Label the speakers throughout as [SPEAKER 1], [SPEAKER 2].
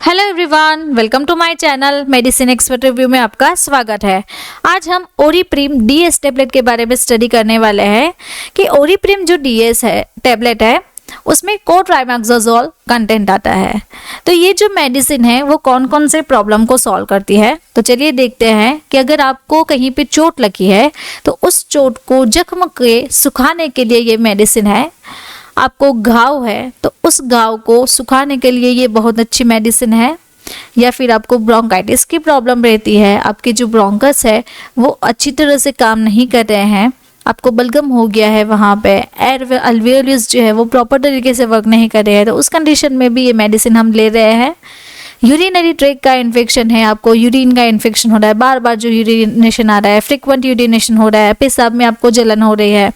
[SPEAKER 1] Hello everyone, welcome to my channel medicine expert review में आपका स्वागत है। आज हम ओरीप्रिम डीएस टेबलेट के बारे में स्टडी करने वाले हैं कि ओरीप्रिम जो डीएस है टेबलेट है उसमें कोट्राइमेक्साजोल कंटेंट आता है। तो ये जो मेडिसिन है वो कौन कौन से प्रॉब्लम को सॉल्व करती है। तो चलिए देखते हैं कि अगर आपको कहीं पे चोट लगी है तो उस चोट को जख्म के सुखाने के लिए ये मेडिसिन है। आपको घाव है तो उस घाव को सुखाने के लिए ये बहुत अच्छी मेडिसिन है। या फिर आपको ब्रोंकाइटिस की प्रॉब्लम रहती है, आपके जो ब्रोंकस है वो अच्छी तरह से काम नहीं कर रहे हैं, आपको बलगम हो गया है, वहाँ पे एयर अल्वेओलस जो है वो प्रॉपर तरीके से वर्क नहीं कर रहे हैं, तो उस कंडीशन में भी ये मेडिसिन हम ले रहे हैं। यूरिनरी ट्रैक्ट का इन्फेक्शन है, आपको यूरिन का इन्फेक्शन हो रहा है, बार बार जो यूरिनेशन आ रहा है, फ्रिक्वेंट यूरिनेशन हो रहा है, पेशाब में आपको जलन हो रही है,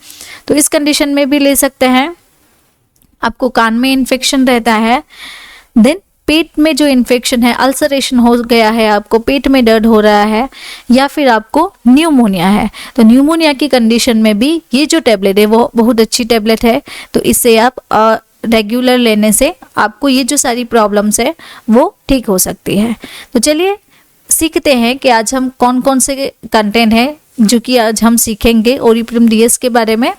[SPEAKER 1] तो इस कंडीशन में भी ले सकते हैं। आपको कान में इन्फेक्शन रहता है, देन पेट में जो इन्फेक्शन है, अल्सरेशन हो गया है, आपको पेट में दर्द हो रहा है, या फिर आपको न्यूमोनिया है, तो न्यूमोनिया की कंडीशन में भी ये जो टेबलेट है वो बहुत अच्छी टेबलेट है। तो इससे आप रेगुलर लेने से आपको ये जो सारी प्रॉब्लम्स है वो ठीक हो सकती है। तो चलिए सीखते हैं कि आज हम कौन कौन से कंटेंट है जो कि आज हम सीखेंगे ओरीप्रिम डीएस के बारे में।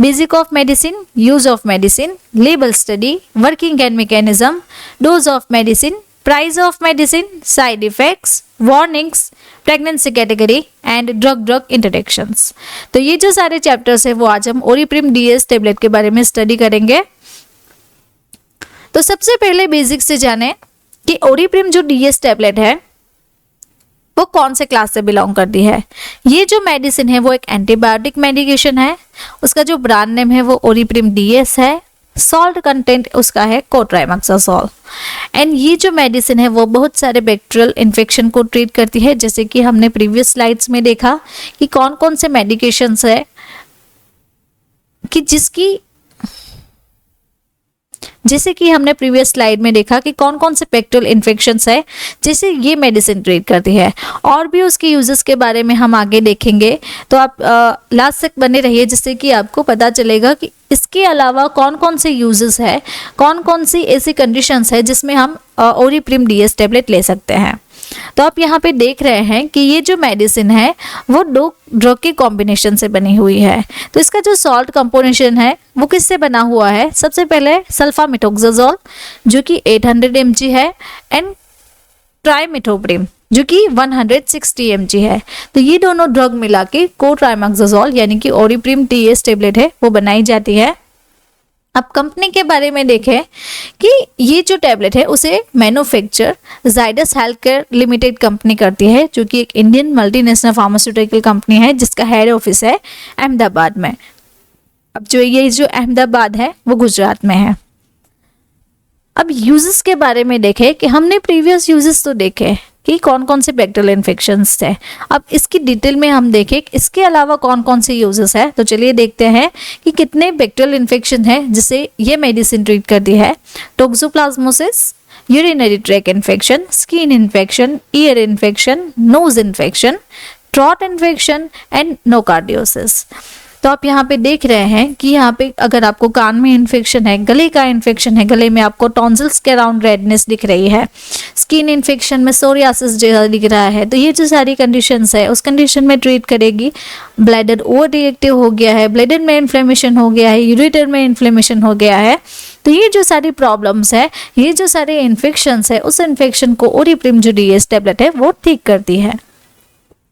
[SPEAKER 1] Basic of medicine, use of medicine, label study, working and mechanism, dose of medicine, price of medicine, side effects, warnings, pregnancy category and drug interactions. तो ये जो सारे चैप्टर्स है वो आज हम ओरीप्रिम डीएस टेबलेट के बारे में स्टडी करेंगे। तो सबसे पहले बेसिक से जाने कि ओरीप्रिम जो डीएस टेबलेट है वो कौन से क्लास से बिलोंग करती है। ये जो मेडिसिन है वो एक एंटीबायोटिक मेडिकेशन है, उसका जो ब्रांड नेम है वो ओरीप्रिम डीएस है, सॉल्ट कंटेंट उसका है कोट्राइमेक्साजोल। एंड ये जो मेडिसिन है वो बहुत सारे बैक्टीरियल इन्फेक्शन को ट्रीट करती है, जैसे कि हमने प्रीवियस स्लाइड्स में देखा कि कौन कौन से मेडिकेशंस है कि जैसे कि हमने प्रीवियस स्लाइड में देखा कि कौन कौन से बैक्टीरियल इन्फेक्शंस है जैसे ये मेडिसिन ट्रीट करती है, और भी उसके यूजेस के बारे में हम आगे देखेंगे। तो आप लास्ट तक बने रहिए जिससे कि आपको पता चलेगा कि इसके अलावा कौन कौन से यूजेस है, कौन कौन सी ऐसी कंडीशंस है जिसमें हम ओरीप्रिम डीएस टेबलेट ले सकते हैं। तो आप यहाँ पे देख रहे हैं कि ये जो मेडिसिन है वो दो ड्रग के कॉम्बिनेशन से बनी हुई है। तो इसका जो सॉल्ट कंपोजिशन है वो किससे बना हुआ है। सबसे पहले सल्फामेथोक्साजोल जो कि 800 mg है, एंड ट्राइमेथोप्रिम जो कि 160 mg है। तो ये दोनों ड्रग मिला के कोट्राइमेक्साजोल यानी कि ओरीप्रिम डीएस टेबलेट है वो बनाई जाती है। अब कंपनी के बारे में देखें कि ये जो टेबलेट है उसे manufacture Zydus healthcare limited company करती है, जो कि एक इंडियन मल्टीनेशनल फार्मास्यूटिकल कंपनी है जिसका हेड ऑफिस है अहमदाबाद में। अब ये जो अहमदाबाद है वो गुजरात में है। अब यूजेस के बारे में देखें कि हमने प्रीवियस यूजेस तो देखे कि कौन कौन से बैक्टीरियल इन्फेक्शंस थे। अब इसकी डिटेल में हम देखें इसके अलावा कौन कौन से यूजेस है। तो चलिए देखते हैं कि कितने बैक्टीरियल इन्फेक्शन है जिसे ये मेडिसिन ट्रीट करती है। Toxoplasmosis, urinary tract infection, skin infection, ear infection, nose infection, throat infection and nocardiosis. तो आप यहाँ पे देख रहे हैं कि यहाँ पे अगर आपको कान में इन्फेक्शन है, गले का इन्फेक्शन है, गले में आपको टॉन्सिल्स के अराउंड रेडनेस दिख रही है, स्किन इन्फेक्शन में सोरियासिस जैसा दिख रहा है, तो ये जो सारी कंडीशंस है उस कंडीशन में ट्रीट करेगी। ब्लैडर ओवर रिएक्टिव हो गया है, ब्लैडर में इन्फ्लेमेशन हो गया है, यूरेटर में इन्फ्लेमेशन हो गया है, तो ये जो सारी प्रॉब्लम्स है, ये जो सारे इन्फेक्शंस है, उस इन्फेक्शन को ओरीप्रिम जो डीएस टेबलेट है वो ठीक करती है।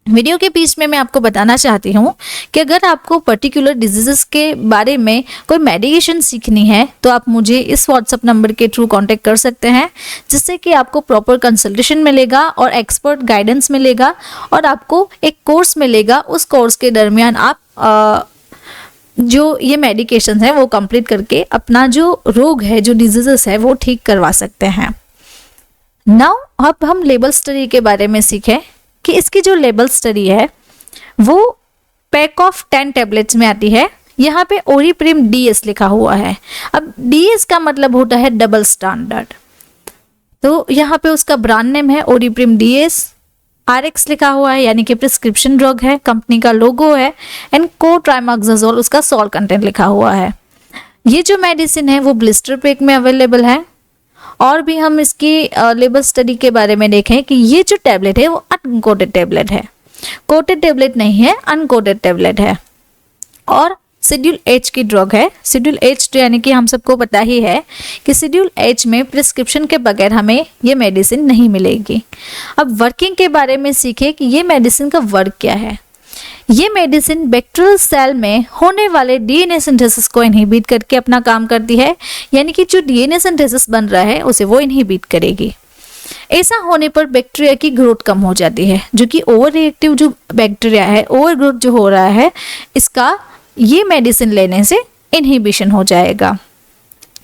[SPEAKER 1] वीडियो के बीच में मैं आपको बताना चाहती हूँ कि अगर आपको पर्टिकुलर डिजीजेस के बारे में कोई मेडिकेशन सीखनी है तो आप मुझे इस व्हाट्सएप नंबर के थ्रू कांटेक्ट कर सकते हैं, जिससे कि आपको प्रॉपर कंसल्टेशन मिलेगा और एक्सपर्ट गाइडेंस मिलेगा, और आपको एक कोर्स मिलेगा। उस कोर्स के दरमियान आप जो ये मेडिकेशन है वो कंप्लीट करके अपना जो रोग है, जो डिजीजेस है वो ठीक करवा सकते हैं। नाउ अब हम लेबल स्टडी के बारे में सीखें कि इसकी जो लेबल स्टडी है वो पैक ऑफ 10 टेबलेट्स में आती है। यहाँ पे ओरीप्रिम डीएस लिखा हुआ है। अब डीएस का मतलब होता है डबल स्टैंडर्ड, तो यहाँ पे उसका ब्रांड नेम है ओरीप्रिम डीएस, आरएक्स लिखा हुआ है यानी कि प्रिस्क्रिप्शन ड्रग है, कंपनी का लोगो है, एंड कोट्राइमेक्साजोल उसका सॉल्ट कंटेंट लिखा हुआ है। ये जो मेडिसिन है वो ब्लिस्टर पैक में अवेलेबल है, और भी हम इसकी लेबल स्टडी के बारे में देखें कि ये जो टैबलेट है वो अनकोटेड टैबलेट है, कोटेड टैबलेट नहीं है, अनकोटेड टैबलेट है और शेड्यूल एच की ड्रग है। शेड्यूल एच यानी कि हम सबको पता ही है कि शेड्यूल एच में प्रिस्क्रिप्शन के बगैर हमें ये मेडिसिन नहीं मिलेगी। अब वर्किंग के बारे में सीखे कि ये मेडिसिन का वर्क क्या है। ये मेडिसिन बैक्टीरियल सेल में होने वाले डीएनए सिंथेसिस को इनहिबिट करके अपना काम करती है, यानी कि जो डीएनए सिंथेसिस बन रहा है उसे वो इनहिबिट करेगी। ऐसा होने पर बैक्टीरिया की ग्रोथ कम हो जाती है, जो कि ओवर रिएक्टिव जो बैक्टीरिया है, ओवर ग्रोथ जो हो रहा है, इसका ये मेडिसिन लेने से इनहिबिशन हो जाएगा,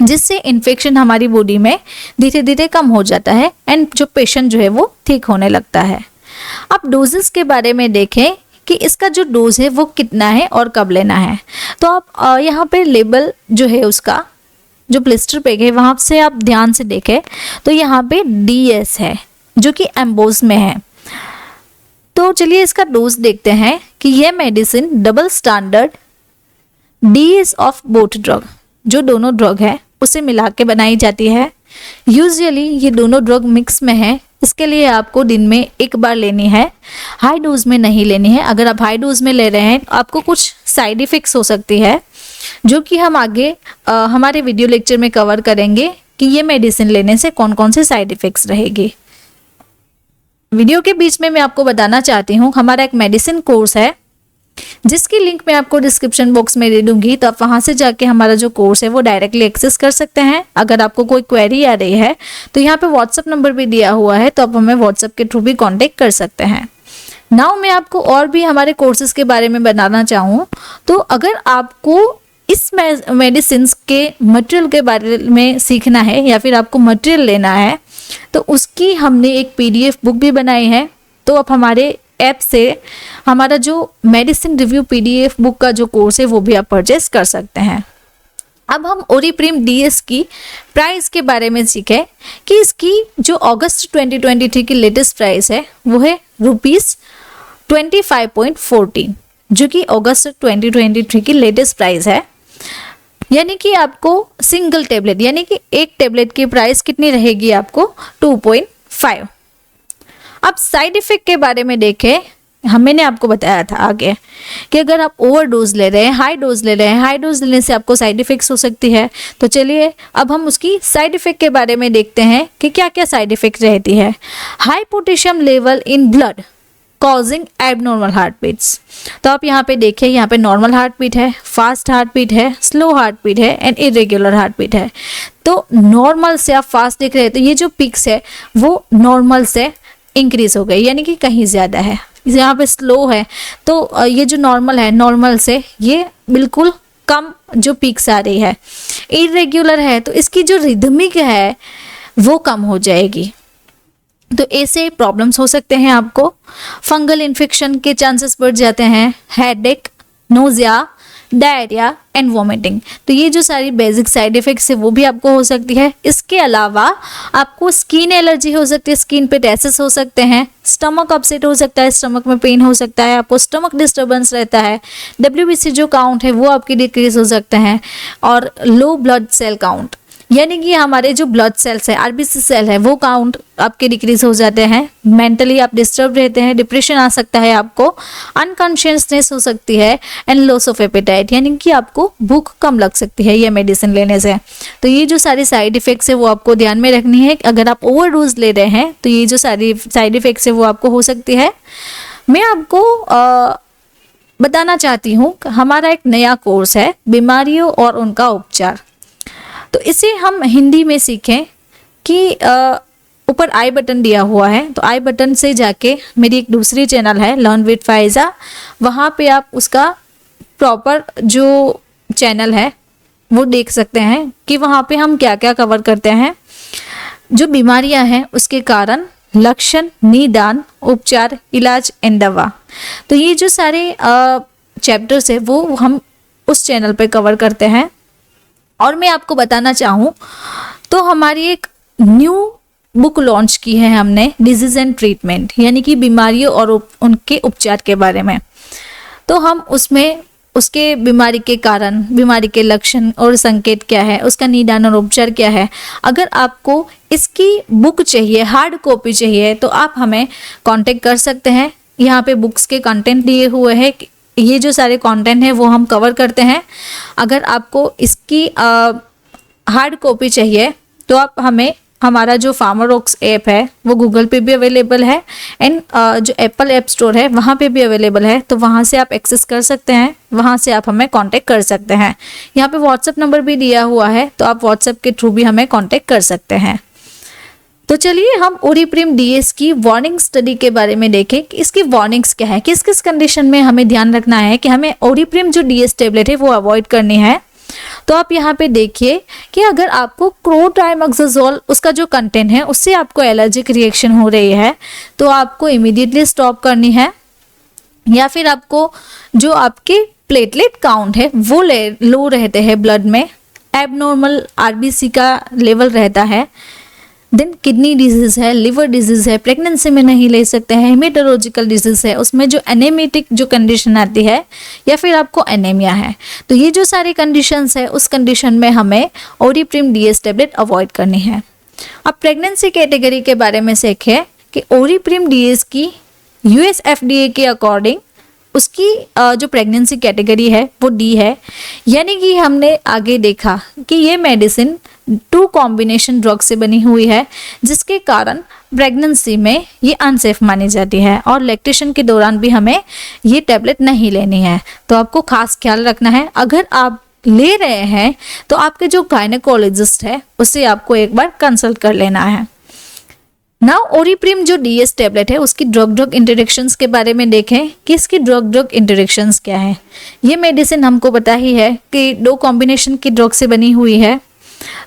[SPEAKER 1] जिससे इन्फेक्शन हमारी बॉडी में धीरे धीरे कम हो जाता है एंड जो पेशेंट जो है वो ठीक होने लगता है। अब डोजेस के बारे में देखें कि इसका जो डोज है वो कितना है और कब लेना है। तो आप यहाँ पे लेबल जो है उसका जो ब्लिस्टर पैक है वहाँ से आप ध्यान से देखें तो यहाँ पे DS है जो कि एम्बोस में है। तो चलिए इसका डोज देखते हैं कि यह medicine double standard DS of both drug, जो दोनों ड्रग है उसे मिला के बनाई जाती है। यूजुअली ये दोनों ड्रग मिक्स में है, इसके लिए आपको दिन में एक बार लेनी है, हाई डोज में नहीं लेनी है। अगर आप हाई डोज में ले रहे हैं तो आपको कुछ साइड इफ़ेक्ट्स हो सकती है, जो कि हम आगे हमारे वीडियो लेक्चर में कवर करेंगे कि ये मेडिसिन लेने से कौन कौन से साइड इफ़ेक्ट्स रहेगी। वीडियो के बीच में मैं आपको बताना चाहती हूँ हमारा एक मेडिसिन कोर्स है, जिसकी लिंक मैं आपको डिस्क्रिप्शन बॉक्स में दे दूंगी, तो आप वहां से जाके हमारा जो कोर्स है वो डायरेक्टली एक्सेस कर सकते हैं। अगर आपको कोई क्वेरी आ रही है तो यहाँ पे व्हाट्सएप नंबर भी दिया हुआ है, तो आप हमें व्हाट्सएप के थ्रू भी कांटेक्ट कर सकते हैं। नाउ मैं आपको और भी हमारे कोर्सेज के बारे में बताना चाहूँ तो अगर आपको इस मेडिसिन के मटेरियल के बारे में सीखना है या फिर आपको मटेरियल लेना है तो उसकी हमने एक PDF बुक भी बनाई है। तो आप हमारे ऐप से हमारा जो मेडिसिन रिव्यू PDF बुक का जो कोर्स है वो भी आप परचेस कर सकते हैं। अब हम ओरिप्रिम DS की प्राइस के बारे में सीखें कि इसकी जो अगस्त 2023 की लेटेस्ट प्राइस है वो है ₹25.14, जो कि अगस्त 2023 की लेटेस्ट प्राइस है। यानी कि आपको सिंगल टेबलेट यानी कि एक टेबलेट की प्राइस कितनी रहेगी आपको 2.5। अब साइड इफेक्ट के बारे में देखें, मैंने आपको बताया था आगे कि अगर आप ओवर डोज ले रहे हैं, हाई डोज ले रहे हैं, हाई डोज लेने से आपको साइड इफेक्ट्स हो सकती है। तो चलिए अब हम उसकी साइड इफेक्ट के बारे में देखते हैं कि क्या क्या साइड इफेक्ट रहती है। High potassium level in blood causing abnormal heart beats. तो आप यहाँ पे देखिए, यहाँ पे नॉर्मल हार्ट बीट है, फास्ट हार्ट बीट है, स्लो हार्ट बीट है एंड इरेगुलर हार्ट बीट है। तो नॉर्मल से आप फास्ट देख रहे हैं तो ये जो पिक्स है वो नॉर्मल से इंक्रीज हो गई, यानी कि कहीं ज़्यादा है। यहाँ पे स्लो है तो ये जो नॉर्मल है, नॉर्मल से ये बिल्कुल कम जो पीक्स आ रही है। इरेगुलर है तो इसकी जो रिदमिक है वो कम हो जाएगी। तो ऐसे प्रॉब्लम्स हो सकते हैं आपको। फंगल इन्फेक्शन के चांसेस बढ़ जाते हैं, headache, nausea, diarrhoea and vomiting. तो ये जो सारी बेसिक साइड इफेक्ट्स है वो भी आपको हो सकती है। इसके अलावा आपको स्किन एलर्जी हो सकती है, स्किन पे रैशेस हो सकते हैं, स्टमक अपसेट हो सकता है, स्टमक में पेन हो सकता है, आपको स्टमक डिस्टर्बेंस रहता है, WBC जो काउंट है वो आपकी डिक्रीज हो सकते हैं और लो ब्लड सेल काउंट, यानी कि हमारे जो ब्लड सेल्स है, RBC सेल है, वो काउंट आपके डिक्रीज हो जाते हैं। मेंटली आप डिस्टर्ब रहते हैं, डिप्रेशन आ सकता है आपको, अनकॉन्शियसनेस हो सकती है एंड लॉस ऑफ एपेटाइट, यानी कि आपको भूख कम लग सकती है ये मेडिसिन लेने से। तो ये जो सारी साइड इफेक्ट्स है वो आपको ध्यान में रखनी है। अगर आप ओवर डोज ले रहे हैं तो ये जो सारी साइड इफेक्ट्स है वो आपको हो सकती है। मैं आपको बताना चाहती हूँ हमारा एक नया कोर्स है, बीमारियों और उनका उपचार। तो इसे हम हिंदी में सीखें कि ऊपर आई बटन दिया हुआ है, तो आई बटन से जाके मेरी एक दूसरी चैनल है लर्न विद फाइजा, वहाँ पे आप उसका प्रॉपर जो चैनल है वो देख सकते हैं कि वहाँ पे हम क्या क्या कवर करते हैं। जो बीमारियाँ हैं उसके कारण, लक्षण, निदान, उपचार, इलाज एंड दवा। तो ये जो सारे चैप्टर्स है वो हम उस चैनल पे कवर करते हैं। और मैं आपको बताना चाहूँ तो हमारी एक न्यू बुक लॉन्च की है हमने, डिजीज एंड ट्रीटमेंट, यानी कि बीमारियों और उनके उपचार के बारे में। तो हम उसमें उसके बीमारी के कारण, बीमारी के लक्षण और संकेत क्या है, उसका निदान और उपचार क्या है। अगर आपको इसकी बुक चाहिए, हार्ड कॉपी चाहिए, तो आप हमें कांटेक्ट कर सकते हैं। यहाँ पे बुक्स के कंटेंट दिए हुए हैं, ये जो सारे कंटेंट हैं वो हम कवर करते हैं। अगर आपको इसकी हार्ड कॉपी चाहिए तो आप हमें, हमारा जो फार्मारॉक्स ऐप है वो गूगल पे भी अवेलेबल है एंड जो एप्पल ऐप स्टोर है वहाँ पे भी अवेलेबल है, तो वहाँ से आप एक्सेस कर सकते हैं, वहाँ से आप हमें कांटेक्ट कर सकते हैं। यहाँ पे व्हाट्सएप नंबर भी दिया हुआ है, तो आप व्हाट्सएप के थ्रू भी हमें कांटेक्ट कर सकते हैं। तो चलिए हम ओरीप्रिम डीएस की वार्निंग स्टडी के बारे में देखें कि इसकी वार्निंग्स क्या है, किस किस कंडीशन में हमें ध्यान रखना है कि हमें ओरीप्रिम जो डीएस टेबलेट है वो अवॉइड करनी है। तो आप यहाँ पे देखिए कि अगर आपको क्लोट्राइमोक्साजोल उसका जो कंटेंट है उससे आपको एलर्जिक रिएक्शन हो रही है तो आपको इमीडिएटली स्टॉप करनी है, या फिर आपको जो आपके प्लेटलेट काउंट है वो लो रहते हैं, ब्लड में एबनॉर्मल आरबीसी का लेवल रहता है, देन किडनी डिजीज है, लिवर डिजीज है, प्रेगनेंसी में नहीं ले सकते हैं, हेमेटोलॉजिकल डिजीज है, उसमें जो एनेमिटिक जो कंडीशन आती है, या फिर आपको एनीमिया है, तो ये जो सारी कंडीशंस है उस कंडीशन में हमें ओरीप्रिम डीएस टेबलेट अवॉइड करनी है। अब प्रेगनेंसी कैटेगरी के बारे में सीखें कि ओरीप्रिम डीएस की यूएस एफडीए के अकॉर्डिंग उसकी जो प्रेगनेंसी कैटेगरी है वो डी है, यानी कि हमने आगे देखा कि ये मेडिसिन 2 कॉम्बिनेशन ड्रग से बनी हुई है, जिसके कारण प्रेगनेंसी में ये अनसेफ मानी जाती है और लैक्टेशन के दौरान भी हमें ये टैबलेट नहीं लेनी है। तो आपको खास ख्याल रखना है, अगर आप ले रहे हैं तो आपके जो गायनेकोलॉजिस्ट है उससे आपको एक बार कंसल्ट कर लेना है। नाउ ओरीप्रिम जो डीएस टैबलेट है उसकी ड्रग इंटरेक्शंस के बारे में देखें कि इसकी ड्रग इंटरेक्शंस क्या है। ये मेडिसिन हमको पता ही है कि 2 कॉम्बिनेशन की ड्रग से बनी हुई है,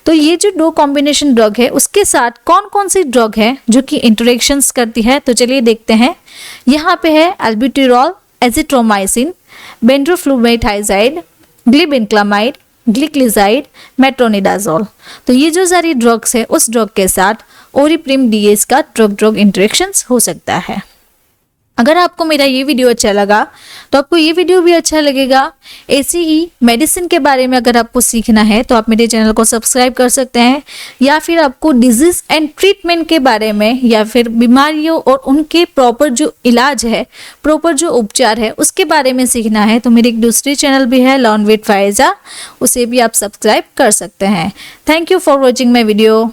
[SPEAKER 1] तो ये जो 2 कॉम्बिनेशन ड्रग है उसके साथ कौन कौन सी ड्रग है जो कि इंटरेक्शंस करती है, तो चलिए देखते हैं। यहाँ पे है एल्ब्यूटेरॉल, एजिथ्रोमाइसिन, बेंड्रोफ्लूमेथाइजाइड, ग्लिबिनक्लामाइड, ग्लिक्लिजाइड, मेट्रोनिडाजोल। तो ये जो सारी ड्रग्स है उस ड्रग के साथ ओरीप्रिम डीएस का ड्रग इंटरेक्शंस हो सकता है। अगर आपको मेरा ये वीडियो अच्छा लगा तो आपको ये वीडियो भी अच्छा लगेगा। ऐसी ही मेडिसिन के बारे में अगर आपको सीखना है तो आप मेरे चैनल को सब्सक्राइब कर सकते हैं, या फिर आपको डिजीज एंड ट्रीटमेंट के बारे में या फिर बीमारियों और उनके प्रॉपर जो इलाज है, प्रॉपर जो उपचार है उसके बारे में सीखना है तो मेरी एक दूसरी चैनल भी है लर्न विद फायजा, उसे भी आप सब्सक्राइब कर सकते हैं। Thank you for watching my video.